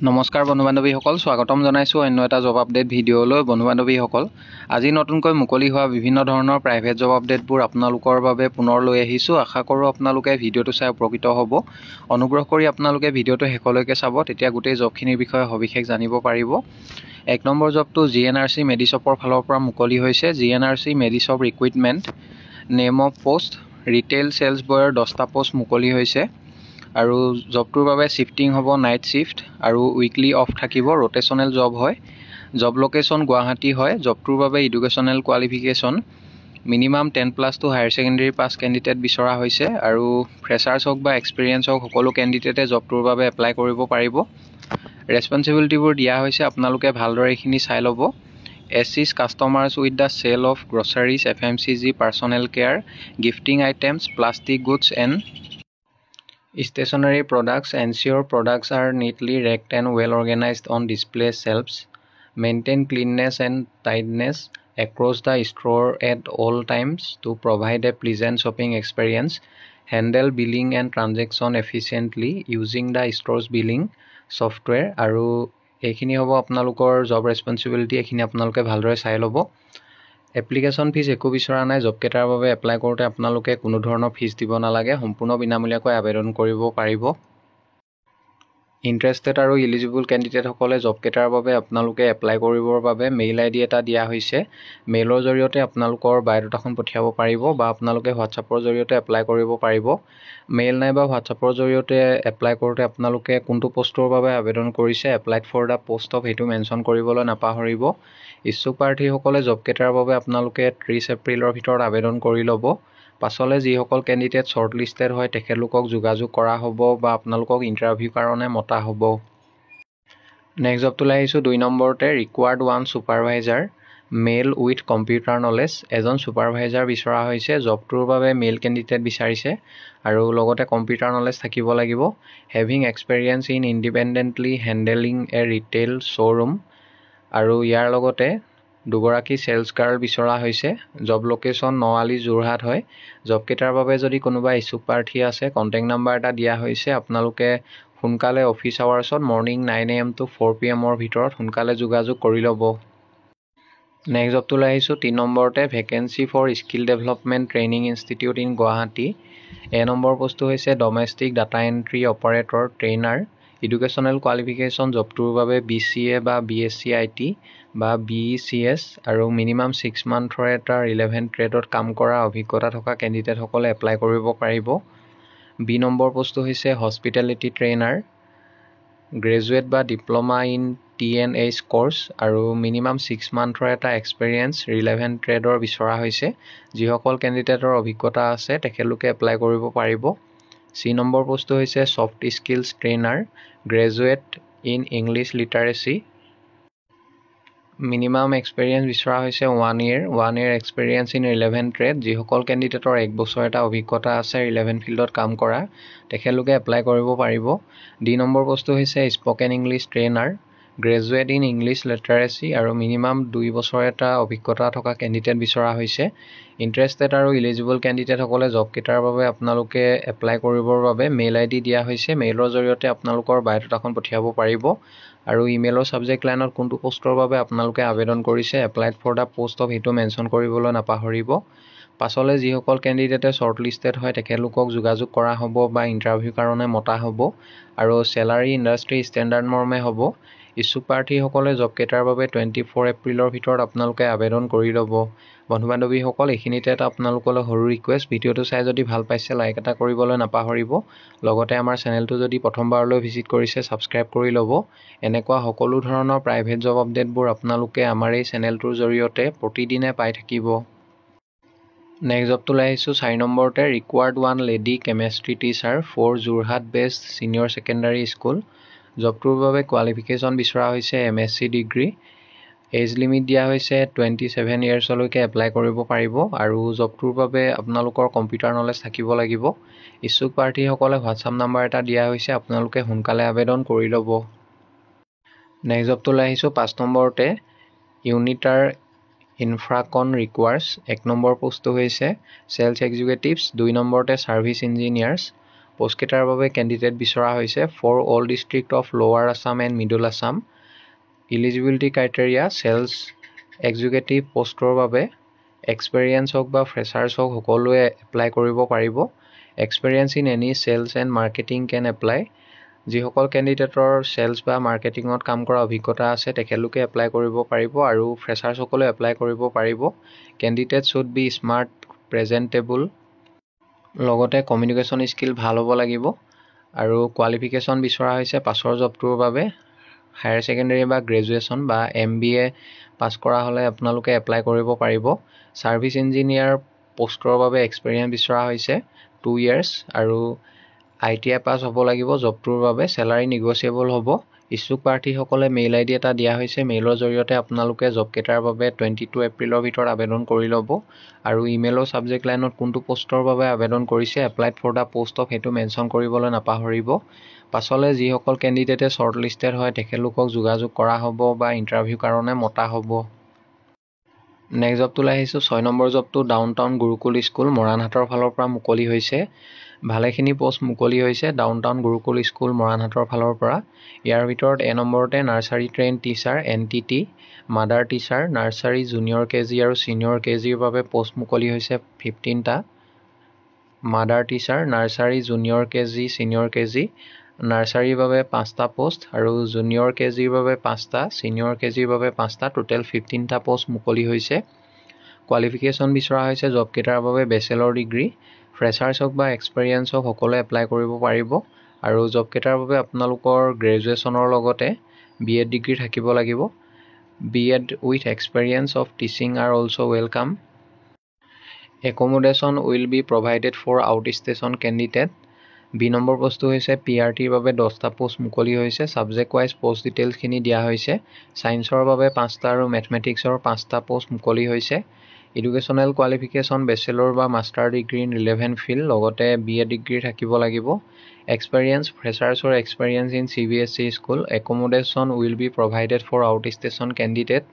নমস্কাৰ বন্ধু বান্ধৱীসকল, স্বাগতম জনাইছোঁ অন্য এটা জব আপডেট ভিডিঅ'লৈ। বন্ধু বান্ধৱীসকল, আজি নতুনকৈ মুকলি হোৱা বিভিন্ন ধৰণৰ প্ৰাইভেট জব আপডেটবোৰ আপোনালোকৰ বাবে পুনৰ লৈ আহিছোঁ। আশা কৰোঁ আপোনালোকে ভিডিঅ'টো চাই উপকৃত হ'ব। অনুগ্ৰহ কৰি আপোনালোকে ভিডিঅ'টো শেষলৈকে চাব, তেতিয়া গোটেই জবখিনিৰ বিষয়ে সবিশেষ জানিব পাৰিব। 1 নম্বৰ জবটো GNRC মেডিশ্বপৰ ফালৰ পৰা মুকলি হৈছে। GNRC medishop recruitment, name of post, retail sales বয়ৰ 10টা পোষ্ট মুকলি হৈছে। আৰু জবটোৰ বাবে শিফটিং হ'ব নাইট শিফট আৰু উইকলি অফ থাকিব। ৰোটেশ্যনেল জব হয়। জব লোকেশ্যন গুৱাহাটী হয়। জবটোৰ বাবে educational qualification minimum 10+ higher secondary pass candidate বিচৰা হৈছে। আৰু ফ্ৰেছাৰ্ছ হওক বা এক্সপিৰিয়েঞ্চ হওক, সকলো কেণ্ডিডেটে জবটোৰ বাবে এপ্লাই কৰিব পাৰিব। ৰেছপঞ্চিবিলিটিবোৰ দিয়া হৈছে, আপোনালোকে ভালদৰে এইখিনি চাই ল'ব। Assist customers with the sale of groceries, FMCG, personal care, gifting items, plastic goods and stationery products. Ensure products are neatly racked and well organized on display shelves. Maintain cleanliness and tidiness across the store at all times to provide a pleasant shopping experience. Handle billing and transaction efficiently using the store's billing software. আৰু এইখিনি হ'ব আপোনালোকৰ job responsibility. এইখিনি আপোনালোকে ভালদৰে চাই ল'ব। Application fees একো বিচৰা নাই। জব কেইটাৰ বাবে এপ্লাই কৰোঁতে আপোনালোকে কোনো ধৰণৰ ফিজ দিব নালাগে। সম্পূৰ্ণ বিনামূলীয়াকৈ আবেদন কৰিব পাৰিব। ইণ্টাৰেষ্টেড আৰু ইলিজিবল কেণ্ডিডেটসকলে জব কেইটাৰ বাবে আপোনালোকে এপ্লাই কৰিবৰ বাবে মেইল ID এটা দিয়া হৈছে। মেইলৰ জৰিয়তে আপোনালোকৰ বায়'ডাটাখন পঠিয়াব পাৰিব বা আপোনালোকে হোৱাটছআপৰ জৰিয়তে এপ্লাই কৰিব পাৰিব। মেইল নাইবা হোৱাটছআপৰ জৰিয়তে এপ্লাই কৰোঁতে আপোনালোকে কোনটো পষ্টৰ বাবে আবেদন কৰিছে, applied for the post of, সেইটো মেনশ্যন কৰিবলৈ নাপাহৰিব। ইচ্ছুক প্ৰাৰ্থীসকলে জব কেইটাৰ বাবে আপোনালোকে 30 এপ্ৰিলৰ ভিতৰত আবেদন কৰি ল'ব। পাছলৈ যিসকল কেণ্ডিডেট শ্বৰ্টলিষ্টেড হয় তেখেতলোকক যোগাযোগ কৰা হ'ব বা আপোনালোকক ইণ্টাৰভিউৰ কাৰণে মতা হ'ব। নেক্সট জবটোলৈ আহিছোঁ। 2 নম্বৰতে required 1 supervisor male with computer knowledge. এজন ছুপাৰভাইজাৰ বিচৰা হৈছে। জবটোৰ বাবে মেল কেণ্ডিডেট বিচাৰিছে আৰু লগতে কম্পিউটাৰ নলেজ থাকিব লাগিব। Having experience in independently handling A retail showroom. আৰু ইয়াৰ লগতে দুগৰাকী চেলছ গাৰ্ল বিচৰা হৈছে। জব লোকেশ্যন নৱালী, যোৰহাট হয়। জব কেইটাৰ বাবে যদি কোনোবা ইচ্ছুক প্ৰাৰ্থী আছে, কণ্টেক্ট নাম্বাৰ এটা দিয়া হৈছে। আপোনালোকে সোনকালে office আৱাৰ্ছত morning 9 AM to 4 PM ভিতৰত সোনকালে যোগাযোগ কৰি ল'ব। নেক্সট জবটোলৈ আহিছোঁ। 3 নম্বৰতে vacancy for skill development training institute in Guwahati. A number পোষ্টটো হৈছে domestic data entry operator trainer. Educational qualification জবটোৰ বাবে BCA বা BSc IT বা BECS আৰু মিনিমাম 6 মান্থৰ এটা ৰিলেভেণ্ট ট্ৰেডত কাম কৰা অভিজ্ঞতা থকা কেণ্ডিডেটসকলে এপ্লাই কৰিব পাৰিব। বি নম্বৰ পোষ্টটো হৈছে হস্পিটেলিটি ট্ৰেইনাৰ, গ্ৰেজুৱেট বা ডিপ্ল'মা ইন TNH কৰ্চ আৰু মিনিমাম 6 মান্থৰ এটা এক্সপেৰিয়েঞ্চ ৰিলেভেণ্ট ট্ৰেডৰ বিচৰা হৈছে। যিসকল কেণ্ডিডেটৰ অভিজ্ঞতা আছে তেখেতলোকে এপ্লাই কৰিব পাৰিব। চি নম্বৰ পোষ্টটো হৈছে soft skills trainer, graduate in English লিটাৰেচি। Minimum experience বিচৰা হৈছে 1 year experience in relevant trade. যিসকল কেণ্ডিডেটৰ 1 বছৰ এটা অভিজ্ঞতা আছে ৰিলেভেণ্ট ফিল্ডত কাম কৰা, তেখেতলোকে এপ্লাই কৰিব পাৰিব। ডি নম্বৰ পোষ্টটো হৈছে spoken English trainer, graduate in English লিটাৰেচি আৰু মিনিমাম 2 বছৰ এটা অভিজ্ঞতা থকা কেণ্ডিডেট বিচৰা হৈছে। ইণ্টাৰেষ্টেড আৰু ইলিজিবল কেণ্ডিডেটসকলে জব কেইটাৰ বাবে আপোনালোকে এপ্লাই কৰিবৰ বাবে মেইল ID দিয়া হৈছে। মেইলৰ জৰিয়তে আপোনালোকৰ বায়'ডাটাখন পঠিয়াব পাৰিব আৰু ইমেইলৰ ছাবজেক্ট লাইনত কোনটো পষ্টৰ বাবে আপোনালোকে আবেদন কৰিছে, applied for the post of, সেইটো মেনশ্যন কৰিবলৈ নাপাহৰিব। পাছলৈ যিসকল কেণ্ডিডেটে শ্বৰ্টলিষ্টেড হয় তেখেতলোকক যোগাযোগ কৰা হ'ব বা ইণ্টাৰভিউৰ কাৰণে মতা হ'ব আৰু চেলাৰী ইণ্ডাষ্ট্ৰী ষ্টেণ্ডাৰ্ড মৰ্মে হ'ব। ইচ্ছুক প্ৰাৰ্থীসকলে জব কেইটাৰ বাবে 24 এপ্ৰিলৰ ভিতৰত আপোনালোকে আবেদন কৰি ল'ব। বন্ধু বান্ধৱীসকল, এইখিনিতে এটা আপোনালোকলৈ সৰু ৰিকুৱেষ্ট। ভিডিঅ'টো চাই যদি ভাল পাইছে লাইক এটা কৰিবলৈ নাপাহৰিব। লগতে আমাৰ চেনেলটো যদি প্ৰথমবাৰলৈ ভিজিট কৰিছে ছাবস্ক্ৰাইব কৰি ল'ব। এনেকুৱা সকলো ধৰণৰ প্ৰাইভেট জব আপডেটবোৰ আপোনালোকে আমাৰ এই চেনেলটোৰ জৰিয়তে প্ৰতিদিনে পাই থাকিব। নেক্সট জবটোলৈ আহিছোঁ। 4 নম্বৰতে required 1 lady chemistry teacher for Jorhat best senior secondary school. জবটোৰ বাবে কোৱালিফিকেশ্যন বিচৰা হৈছে MSc ডিগ্ৰী। এজ লিমিট দিয়া হৈছে 27 yearsলৈকে এপ্লাই কৰিব পাৰিব আৰু জবটোৰ বাবে আপোনালোকৰ কম্পিউটাৰ নলেজ থাকিব লাগিব। ইচ্ছুক প্ৰাৰ্থীসকলে হোৱাটছআপ নাম্বাৰ এটা দিয়া হৈছে। আপোনালোকে সোনকালে আবেদন কৰি ল'ব। নেক্সট জবটোলৈ আহিছোঁ। 5 নম্বৰতে ইউনিটাৰ ইনফ্ৰাকন ৰিকুৱাৰ্ছ। 1 নম্বৰ পোষ্টটো হৈছে চেলছ এক্সিকিউটিভছ। 2 নম্বৰতে ছাৰ্ভিচ ইঞ্জিনিয়াৰ্ছ। পোষ্টকেইটাৰ বাবে কেণ্ডিডেট বিচৰা হৈছে for all district of lower Assam and middle Assam. Eligibility criteria sales executive পোষ্টৰ বাবে এক্সপেৰিয়েঞ্চ হওক বা ফ্ৰেছাৰ্ছ হওক সকলোৱে এপ্লাই কৰিব পাৰিব। Experience in any sales and marketing can apply. যিসকল কেণ্ডিডেটৰ চেলছ বা মাৰ্কেটিঙত কাম কৰা অভিজ্ঞতা আছে তেখেতলোকে এপ্লাই কৰিব পাৰিব আৰু ফ্ৰেছাৰ্ছসকলে এপ্লাই কৰিব পাৰিব। কেণ্ডিডেট শুড বি স্মাৰ্ট প্ৰেজেণ্টেবল, লগতে কমিউনিকেশ্যন স্কিল ভাল হ'ব লাগিব। আৰু কোৱালিফিকেশ্যন বিচৰা হৈছে পাছৰ জবটোৰ বাবে হায়াৰ ছেকেণ্ডেৰী বা গ্ৰেজুৱেশ্যন বা MBA পাছ কৰা হ'লে আপোনালোকে এপ্লাই কৰিব পাৰিব। ছাৰ্ভিচ ইঞ্জিনিয়াৰ পোষ্টৰ বাবে এক্সপেৰিয়েঞ্চ বিচৰা হৈছে 2 years আৰু ITI পাছ হ'ব লাগিব জবটোৰ বাবে। চেলাৰী নিগচিয়েবল হ'ব। ইচ্ছুক প্ৰাৰ্থীসকলে মেইল ID এটা দিয়া হৈছে। মেইলৰ জৰিয়তে আপোনালোকে জবকেইটাৰ বাবে 22 এপ্ৰিলৰ ভিতৰত আবেদন কৰি ল'ব আৰু ইমেইলৰ ছাবজেক্ট লাইনত কোনটো পোষ্টৰ বাবে আবেদন কৰিছে applied for the post of সেইটো মেনশ্যন কৰিবলৈ নাপাহৰিব। পাছলৈ যিসকল কেণ্ডিডেটে শ্বৰ্ট লিষ্টেড হয় তেখেতলোকক যোগাযোগ কৰা হ'ব বা ইণ্টাৰভিউ কাৰণে মতা হ'ব। নেক্সট জবটোলৈ আহিছোঁ। 6 নম্বৰ জবটো ডাউন টাউন গুৰুকুল স্কুল মৰাণহাটৰ ফালৰ পৰা মুকলি হৈছে। ভালেখিনি পষ্ট মুকলি হৈছে ডাউন টাউন গুৰুকুল স্কুল মৰাণহাটৰ ফালৰ পৰা। ইয়াৰ ভিতৰত A নম্বৰতে nursery train teacher NTT, mother teacher, nursery junior KG আৰু ছিনিয়ৰ KGৰ বাবে পষ্ট মুকলি হৈছে 15টা। Mother teacher, nursery junior KG, senior KG, নাৰ্চাৰীৰ বাবে 5টা পোষ্ট আৰু জুনিয়ৰ KGৰ বাবে 5টা, ছিনিয়ৰ KGৰ বাবে 5টা, টোটেল 15টা পোষ্ট মুকলি হৈছে। কোৱালিফিকেশ্যন বিচৰা হৈছে জবকেইটাৰ বাবে বেচেলৰ ডিগ্ৰী। ফ্ৰেছাৰ্ছ হওক বা এক্সপেৰিয়েঞ্চ হওক সকলোৱে এপ্লাই কৰিব পাৰিব আৰু জবকেইটাৰ বাবে আপোনালোকৰ গ্ৰেজুৱেশ্যনৰ লগতে BEd ডিগ্ৰী থাকিব লাগিব। BEd with experience of teaching are also' welcome. Accommodation will be provided for out station candidate. B number পোষ্টটো হৈছে PRTৰ বাবে 10টা পোষ্ট মুকলি হৈছে। ছাবজেক্ট ৱাইজ পোষ্ট ডিটেইলছখিনি দিয়া হৈছে। ছায়েন্সৰ বাবে 5টা আৰু মেথমেটিক্সৰ 5টা পোষ্ট মুকলি হৈছে। এডুকেশ্যনেল কোৱালিফিকেশ্যন বেচেলৰ বা master degree in relevant field, লগতে BEd ডিগ্ৰী থাকিব লাগিব। এক্সপেৰিয়েঞ্চ ফ্ৰেছাৰ্ছৰ experience in CBSE school. Accommodation will be provided for out station candidate.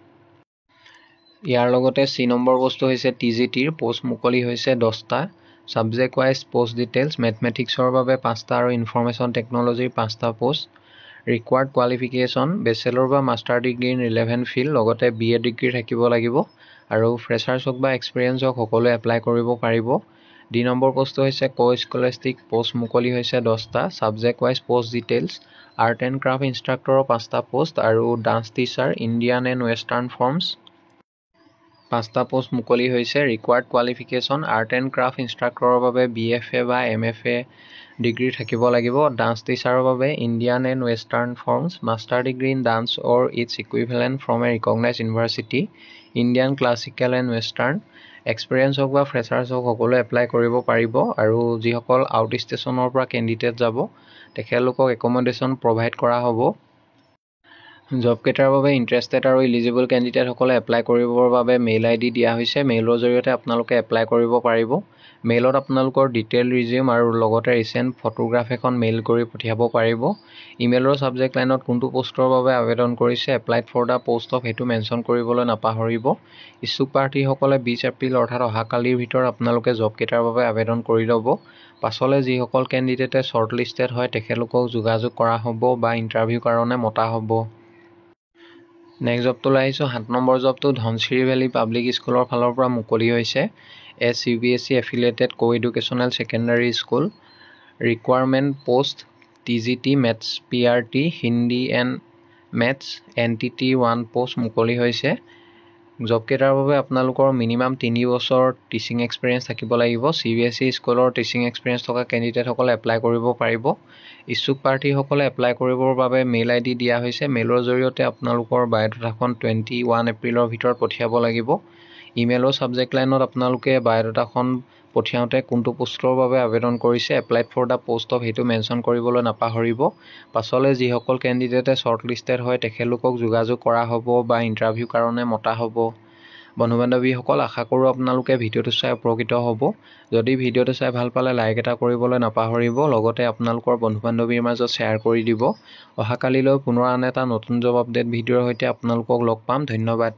ইয়াৰ লগতে C নম্বৰ পোষ্টটো হৈছে TGTৰ পোষ্ট মুকলি হৈছে 10টা। ছাবজেক্ট ৱাইজ পোষ্ট ডিটেইলছ মেথমেটিক্সৰ বাবে 5টা আৰু ইনফৰমেশ্যন টেকন'লজিৰ 5টা পোষ্ট। ৰিকুৱাৰ্ড কোৱালিফিকেশ্যন বেচেলৰ বা master degree in relevant field, লগতে BEd ডিগ্ৰী থাকিব লাগিব আৰু ফ্ৰেছাৰ্ছ হওক বা এক্সপেৰিয়েঞ্চ হওক সকলোৱে এপ্লাই কৰিব পাৰিব। D নম্বৰ পোষ্টটো হৈছে স্কলাষ্টিক পোষ্ট মুকলি হৈছে 10টা। Subject wise post details art and craft ইনষ্ট্ৰাক্টৰৰ 5টা পোষ্ট আৰু dance teacher Indian and western forms 5টা পোষ্ট মুকলি হৈছে। Required qualification art and craft ইনষ্ট্ৰাক্টৰৰ বাবে BFA বা MFA ডিগ্ৰী থাকিব লাগিব। ডান্স টিচাৰৰ বাবে Indian and western forms, master degree in dance or its equivalent from a recognise university, Indian classical and western. Experience হওক বা ফ্ৰেছাৰ্ছ হওক সকলোৱে এপ্লাই কৰিব পাৰিব আৰু যিসকল আউট ষ্টেচনৰ পৰা কেণ্ডিডেট যাব তেখেতলোকক একমোডেশ্যন প্ৰভাইড কৰা হ'ব। জবকেইটাৰ বাবে ইণ্টাৰেষ্টেড আৰু ইলিজিবল কেণ্ডিডেটসকলে এপ্লাই কৰিবৰ বাবে মেইল ID দিয়া হৈছে। মেইলৰ জৰিয়তে আপোনালোকে এপ্লাই কৰিব পাৰিব। মেইলত আপোনালোকৰ ডিটেইল ৰিজিউম আৰু লগতে ৰিচেণ্ট ফটোগ্ৰাফ এখন মেইল কৰি পঠিয়াব পাৰিব। ইমেইলৰ ছাবজেক্ট লাইনত কোনটো পোষ্টৰ বাবে আবেদন কৰিছে applied for the post of সেইটো মেনশ্যন কৰিবলৈ নাপাহৰিব। ইচ্ছুক প্ৰাৰ্থীসকলে 20 এপ্ৰিল অৰ্থাৎ অহাকালিৰ ভিতৰত আপোনালোকে জবকেইটাৰ বাবে আবেদন কৰি ল'ব। পাছলৈ যিসকল কেণ্ডিডেটে শ্বৰ্ট লিষ্টেড হয় তেখেতলোকক যোগাযোগ কৰা হ'ব বা ইণ্টাৰভিউ কাৰণে মতা হ'ব। নেক্সট জবটোলৈ আহিছোঁ। 7 নম্বৰ জবটো ধনশিৰি ভেলী পাব্লিক স্কুলৰ ফালৰ পৰা মুকলি হৈছে। CBSE affiliated coeducational secondary school. Requirement post TGT maths PRT Hindi and maths NTT 1 post মুকলি হৈছে। জবকেইটাৰ বাবে আপোনালোকৰ মিনিমাম 3 বছৰ টিচিং এক্সপিৰিয়েঞ্চ থাকিব লাগিব। CBSE স্কুলৰ টিচিং এক্সপিৰিয়েঞ্চ থকা কেণ্ডিডেটসকলে এপ্লাই কৰিব পাৰিব। ইচ্ছুক প্ৰাৰ্থীসকলে এপ্লাই কৰিবৰ বাবে মেইল ID দিয়া হৈছে। মেইলৰ জৰিয়তে আপোনালোকৰ বায়'ডাটাখন 21 এপ্ৰিলৰ ভিতৰত পঠিয়াব লাগিব। ইমেইলৰ ছাবজেক্ট লাইনত আপোনালোকে বায়'ডাটাখন পঠিয়াওঁতে কোনটো পোষ্টৰ বাবে আবেদন কৰিছে applied for the post of সেইটো মেনশ্যন কৰিবলৈ নাপাহৰিব। পাছলৈ যিসকল কেণ্ডিডেটে শ্বৰ্ট লিষ্টেড হয় তেখেতলোকক যোগাযোগ কৰা হ'ব বা ইণ্টাৰভিউ কাৰণে মতা হ'ব। বন্ধু বান্ধৱীসকল, আশা কৰোঁ আপোনালোকে ভিডিঅ'টো চাই উপকৃত হ'ব। যদি ভিডিঅ'টো চাই ভাল পালে লাইক এটা কৰিবলৈ নাপাহৰিব, লগতে আপোনালোকৰ বন্ধু বান্ধৱীৰ মাজত শ্বেয়াৰ কৰি দিব। অহাকালিলৈ পুনৰ আন এটা নতুন জব আপডেট ভিডিঅ'ৰ সৈতে আপোনালোকক লগ পাম। ধন্যবাদ।